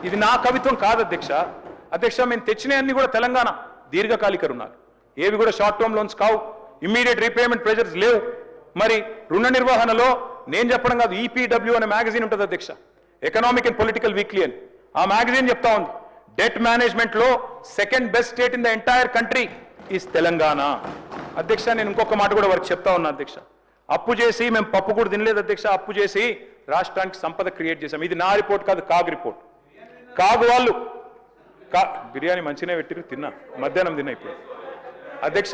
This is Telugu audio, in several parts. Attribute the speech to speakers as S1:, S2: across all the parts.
S1: ఇది నా కవిత్వం కాదు అధ్యక్ష. అధ్యక్ష, మేము తెచ్చినవన్నీ కూడా తెలంగాణ దీర్ఘకాలిక రుణాలు, ఏవి కూడా షార్ట్ టర్మ్ లోన్స్ కావు, ఇమ్మీడియట్ రీపేమెంట్ ప్రెజర్స్ లేవు. మరి రుణ నిర్వహణలో నేను చెప్పడం కాదు, ఈపీడబ్ల్యూ అనే మ్యాగజైన్ ఉంటుంది అధ్యక్ష, ఎకనామిక్ అండ్ పొలిటికల్ వీక్లీ అని. ఆ మ్యాగజైన్ చెప్తా ఉంది, డెట్ మేనేజ్మెంట్ లో second best state in the entire country is Telangana. అధ్యక్ష, నేను ఇంకొక మాట కూడా వారికి చెప్తా ఉన్నా అధ్యక్ష, అప్పు చేసి మేము పప్పు కూడా తినలేదు అధ్యక్ష, అప్పు చేసి రాష్ట్రానికి సంపద క్రియేట్ చేశాం. ఇది నా రిపోర్ట్ కాదు, కాగ్ రిపోర్ట్. కాగు వాళ్ళు బిర్యానీ మంచిగానే పెట్టిరు, తిన్నా, మధ్యాహ్నం తిన్నా. ఇప్పుడు అధ్యక్ష,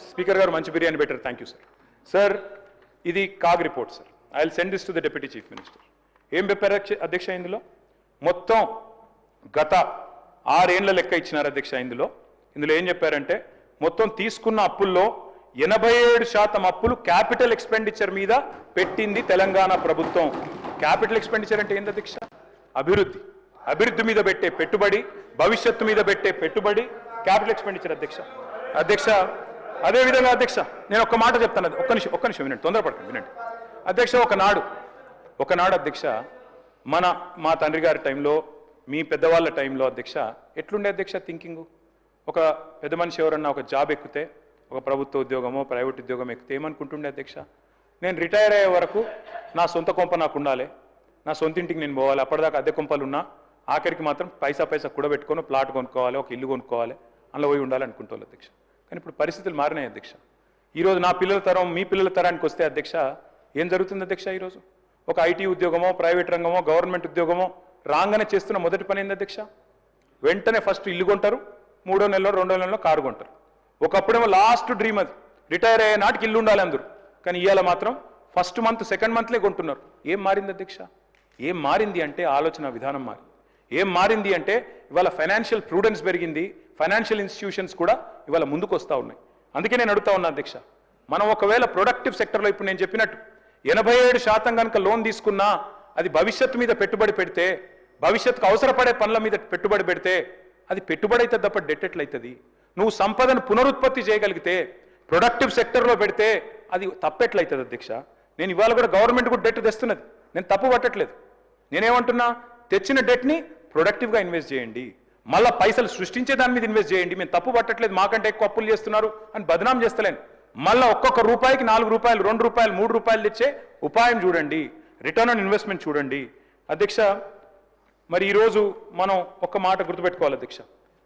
S1: స్పీకర్ గారు మంచి బిర్యానీ పెట్టారు, థ్యాంక్ యూ సార్. సార్, ఇది CAG report sir. I will send this to the deputy chief minister. ఏం చెప్పారు అధ్యక్ష ఇందులో? మొత్తం గత 6 ఏళ్ల లెక్క ఇచ్చినారు అధ్యక్ష. ఇందులో ఏం చెప్పారంటే, మొత్తం తీసుకున్న అప్పుల్లో 87% అప్పులు క్యాపిటల్ ఎక్స్పెండిచర్ మీద పెట్టింది తెలంగాణ ప్రభుత్వం. క్యాపిటల్ ఎక్స్పెండిచర్ అంటే ఏంది అధ్యక్ష? అభివృద్ధి మీద పెట్టే పెట్టుబడి, భవిష్యత్తు మీద పెట్టే పెట్టుబడి క్యాపిటల్ ఎక్స్పెండిచర్ అధ్యక్ష. అదేవిధంగా అధ్యక్ష, నేను ఒక్క మాట చెప్తాను, ఒక్క నిమిషం వినండి, తొందరపడకండి, వినండి అధ్యక్ష. ఒకనాడు అధ్యక్ష, మా తండ్రి గారి టైంలో, మీ పెద్దవాళ్ళ టైంలో అధ్యక్ష ఎట్లుండే అధ్యక్ష థింకింగ్? ఒక పెద్ద మనిషి ఎవరన్నా ఒక జాబ్ ఎక్కితే, ఒక ప్రభుత్వ ఉద్యోగమో ప్రైవేట్ ఉద్యోగం ఎక్కితే ఏమనుకుంటుండే అధ్యక్ష? నేను రిటైర్ అయ్యే వరకు నా సొంత కొంప నాకు ఉండాలి, నా సొంత ఇంటికి నేను పోవాలి, అప్పటిదాకా అద్దె కొంపలున్నా ఆఖరికి మాత్రం పైసా కూడబెట్టుకొని ప్లాట్ కొనుక్కోవాలి, ఒక ఇల్లు కొనుక్కోవాలి, అందులో పోయి ఉండాలి అనుకుంటోళ్ళు అధ్యక్ష. కానీ ఇప్పుడు పరిస్థితులు మారినాయి అధ్యక్ష. ఈరోజు నా పిల్లల తరం, మీ పిల్లల తరానికి వస్తే అధ్యక్ష ఏం జరుగుతుంది అధ్యక్ష? ఈరోజు ఒక ఐటీ ఉద్యోగమో, ప్రైవేట్ రంగమో, గవర్నమెంట్ ఉద్యోగమో రాగానే చేస్తున్న మొదటి పని ఏంది అధ్యక్ష? వెంటనే ఫస్ట్ ఇల్లు కొంటారు, 3వ నెలలో 2వ నెలలో కారు కొంటారు. ఒకప్పుడేమో లాస్ట్ డ్రీమ్ అది, రిటైర్ అయ్యే నాటికి ఇల్లు ఉండాలి అందరూ. కానీ ఇవాళ మాత్రం ఫస్ట్ మంత్, సెకండ్ మంత్లే కొంటున్నారు. ఏం మారింది అధ్యక్ష? ఏం మారింది అంటే ఆలోచన విధానం మారింది. ఏం మారింది అంటే ఇవాళ ఫైనాన్షియల్ ప్రూడెన్స్ పెరిగింది, ఫైనాన్షియల్ ఇన్స్టిట్యూషన్స్ కూడా ఇవాళ ముందుకు వస్తూ ఉన్నాయి. అందుకే నేను అడుగుతా ఉన్నా అధ్యక్ష, మనం ఒకవేళ ప్రొడక్టివ్ సెక్టర్లో ఇప్పుడు నేను చెప్పినట్టు 87% కనుక లోన్ తీసుకున్నా, అది భవిష్యత్తు మీద పెట్టుబడి పెడితే, భవిష్యత్తుకు అవసరపడే పనుల మీద పెట్టుబడి పెడితే అది పెట్టుబడి అయితే తప్ప డెట్ ఎట్లయితుంది? నువ్వు సంపదను పునరుత్పత్తి చేయగలిగితే, ప్రొడక్టివ్ సెక్టర్లో పెడితే అది తప్పెట్లయితుంది అధ్యక్ష? నేను ఇవాళ కూడా గవర్నమెంట్ కూడా డెట్ తెస్తున్నది, నేను తప్పు పట్టట్లేదు. నేనేమంటున్నా, తెచ్చిన డెట్ని ప్రొడక్టివ్గా ఇన్వెస్ట్ చేయండి, మళ్ళీ పైసలు సృష్టించే దాని మీద ఇన్వెస్ట్ చేయండి. మేము తప్పు పట్టట్లేదు, మాకంటే ఎక్కువ అప్పులు చేస్తున్నారు అని బదనాం చేస్తలేను. మళ్ళీ ఒక్కొక్క రూపాయికి 4 రూపాయలు, 2 రూపాయలు, 3 రూపాయలు తెచ్చే ఉపాయం చూడండి, రిటర్న్ ఆన్ ఇన్వెస్ట్మెంట్ చూడండి అధ్యక్ష. మరి ఈరోజు మనం ఒక్క మాట గుర్తుపెట్టుకోవాలి అధ్యక్ష,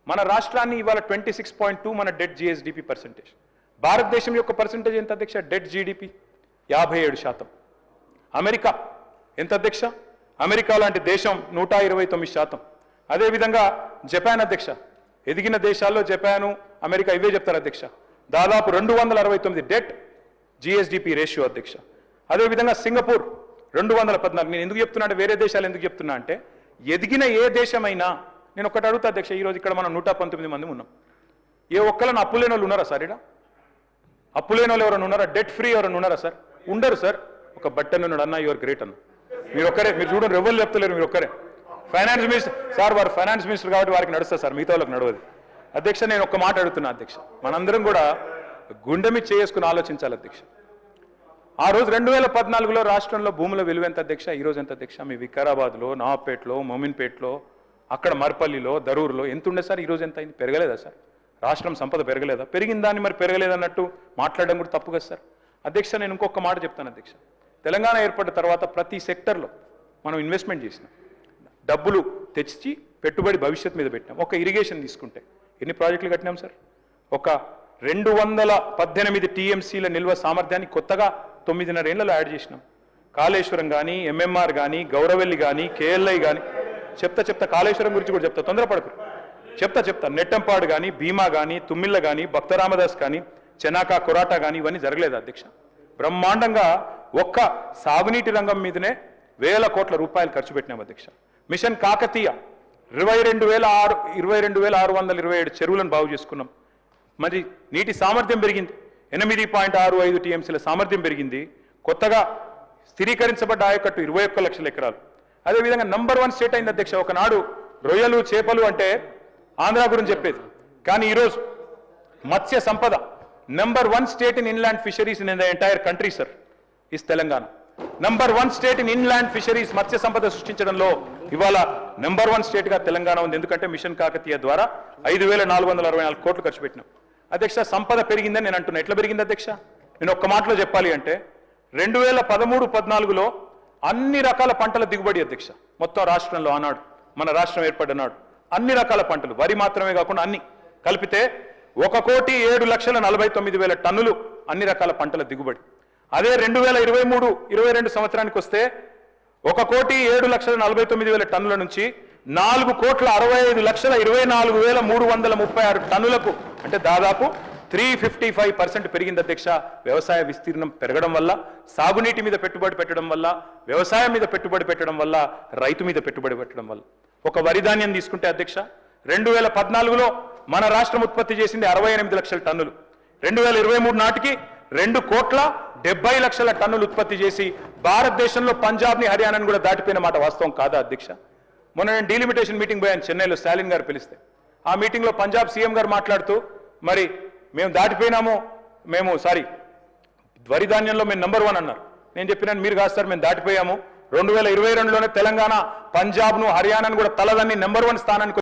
S1: మన రాష్ట్రాన్ని ఇవాళ 26.2 మన డెట్ జిఎస్డిపి పర్సెంటేజ్. భారతదేశం యొక్క పర్సెంటేజ్ ఎంత అధ్యక్ష? Debt GDP 57%. అమెరికా ఎంత అధ్యక్ష? అమెరికా లాంటి దేశం 129%. అదేవిధంగా జపాన్ అధ్యక్ష, ఎదిగిన దేశాల్లో జపాను, అమెరికా ఇవే చెప్తారు అధ్యక్ష, దాదాపు 269 డెట్ జిఎస్డిపి రేషియో అధ్యక్ష. అదేవిధంగా సింగపూర్ 214. నేను ఎందుకు చెప్తున్నా అంటే, వేరే దేశాలు ఎందుకు చెప్తున్నా అంటే, ఎదిగిన ఏ దేశమైనా, నేను ఒకటి అడుగుతా అధ్యక్ష, ఈరోజు ఇక్కడ మనం 119 మంది ఉన్నాం, ఏ ఒక్కళ్ళని అప్పులేని వాళ్ళు ఉన్నారా సార్? ఇక్కడ అప్పులేని వాళ్ళు ఎవరైనా ఉన్నారా? డెట్ ఫ్రీ ఎవరైనా ఉన్నారా సార్? ఉండరు సార్. ఒక బట్టన్ ఉన్నాడు, అన్న యువర్ గ్రేట్ అన్న, మీరు ఒక్కరే, మీరు చూడండి, ఎవరు చెప్తలేరు, మీరు ఒక్కరే. ఫైనాన్స్ మినిస్టర్ సార్, వారు ఫైనాన్స్ మినిస్టర్ కాబట్టి వారికి నడుస్తారు సార్, మిగతా వాళ్ళకి నడవదు అధ్యక్ష. నేను ఒక్క మాట అడుగుతున్నా అధ్యక్ష, మనందరం కూడా గుండె మీద చేసుకుని ఆలోచించాలి అధ్యక్ష. ఆ రోజు 2014లో రాష్ట్రంలో భూముల విలువ ఎంత అధ్యక్ష? ఈరోజు ఎంత అధ్యక్ష? మీ వికారాబాద్లో, నవాబ్పేటలో, మోమిన్పేటలో, అక్కడ మర్పల్లిలో, దరూరులో ఎంత ఉండే సార్? ఈరోజు ఎంత అయింది? పెరగలేదా సార్? రాష్ట్రం సంపద పెరగలేదా? పెరిగిన దాన్ని మరి పెరగలేదన్నట్టు మాట్లాడడం కూడా తప్పు కదా సార్? అధ్యక్ష, నేను ఇంకొక మాట చెప్తాను అధ్యక్ష, తెలంగాణ ఏర్పడిన తర్వాత ప్రతి సెక్టర్లో మనం ఇన్వెస్ట్మెంట్ చేసినాం, డబ్బులు తెచ్చి పెట్టుబడి భవిష్యత్తు మీద పెట్టినాం. ఒక ఇరిగేషన్ తీసుకుంటే ఎన్ని ప్రాజెక్టులు కట్టినాం సార్? ఒక 218 టీఎంసీల నిల్వ సామర్థ్యాన్ని కొత్తగా 9.5 ఏళ్లలో యాడ్ చేసినాం. కాళేశ్వరం కానీ, ఎంఎంఆర్ కానీ, గౌరవెల్లి కానీ, కేఎల్ఐ కానీ, చెప్తా కాళేశ్వరం గురించి కూడా చెప్తా, తొందరపడకు, చెప్తా నెట్టంపాడు కానీ, భీమా కానీ, తుమ్మిళ్ళ కానీ, భక్తరామదాస్ కానీ, చెనాకా, కొరాటా కానీ, ఇవన్నీ జరగలేదు అధ్యక్ష. బ్రహ్మాండంగా ఒక్క సాగునీటి రంగం మీదనే 1000 కోట్ల రూపాయలు ఖర్చు పెట్టినాం అధ్యక్ష. మిషన్ కాకతీయ 22,627 చెరువులను బాగు చేసుకున్నాం. మరి నీటి సామర్థ్యం పెరిగింది, 8.65 టీఎంసీల సామర్థ్యం పెరిగింది. కొత్తగా స్థిరీకరించబడ్డ ఆయకట్టు 21 లక్షల ఎకరాలు. అదేవిధంగా నంబర్ 1 స్టేట్ అయింది అధ్యక్ష. ఒకనాడు రొయ్యలు, చేపలు అంటే ఆంధ్ర గురించి చెప్పేది, కానీ ఈరోజు Matsya Sampada number 1 state in inland fisheries in the entire country sir is Telangana. Number 1 state in inland fisheries, Matsya Sampada సృష్టించడంలో ఇవాళ నంబర్ 1 స్టేట్ గా తెలంగాణ ఉంది. ఎందుకంటే మిషన్ కాకతీయ ద్వారా 5,464 కోట్లు ఖర్చు పెట్టినాం. అధ్యక్ష, సంపద పెరిగిందని నేను అంటున్నా. ఎట్లా పెరిగింది అధ్యక్ష? నేను ఒక్క మాటలో చెప్పాలి అంటే 2013-14లో అన్ని రకాల పంటల దిగుబడి అధ్యక్ష మొత్తం రాష్ట్రంలో ఆనాడు మన రాష్ట్రం ఏర్పడినాడు అన్ని రకాల పంటలు, వరి మాత్రమే కాకుండా అన్ని కలిపితే 1,07,49,000 టన్నులు అన్ని రకాల పంటల దిగుబడి. అదే 2023-22 సంవత్సరానికి వస్తే 1,07,49,000 టన్నుల నుంచి 4,65,24,336 టన్నులకు, అంటే దాదాపు 355% పెరిగింది అధ్యక్ష. వ్యవసాయ విస్తీర్ణం పెరగడం వల్ల, సాగునీటి మీద పెట్టుబడి పెట్టడం వల్ల, వ్యవసాయం మీద పెట్టుబడి పెట్టడం వల్ల, రైతు మీద పెట్టుబడి పెట్టడం వల్ల. ఒక వరి ధాన్యం తీసుకుంటే అధ్యక్ష 2014లో మన రాష్ట్రం ఉత్పత్తి చేసింది 68 లక్షల టన్నులు. 2023 నాటికి 2,70,00,000 టన్నులు ఉత్పత్తి చేసి భారతదేశంలో పంజాబ్ని, హర్యానాని కూడా దాటిపోయిన మాట వాస్తవం కాదా అధ్యక్ష? మొన్న నేను డీలిమిటేషన్ మీటింగ్ పోయాను చెన్నైలో, స్టాలిన్ గారు పిలిస్తే. ఆ మీటింగ్లో పంజాబ్ సీఎం గారు మాట్లాడుతూ మరి మేము దాటిపోయినాము, వరి ధాన్యంలో మేము నంబర్ 1 అన్నారు. నేను చెప్పినాను మీరు కాదు సార్, మేము దాటిపోయాము. 2022లోనే తెలంగాణ పంజాబ్ను, హర్యానాను కూడా తలదన్ని నంబర్ 1 స్థానానికి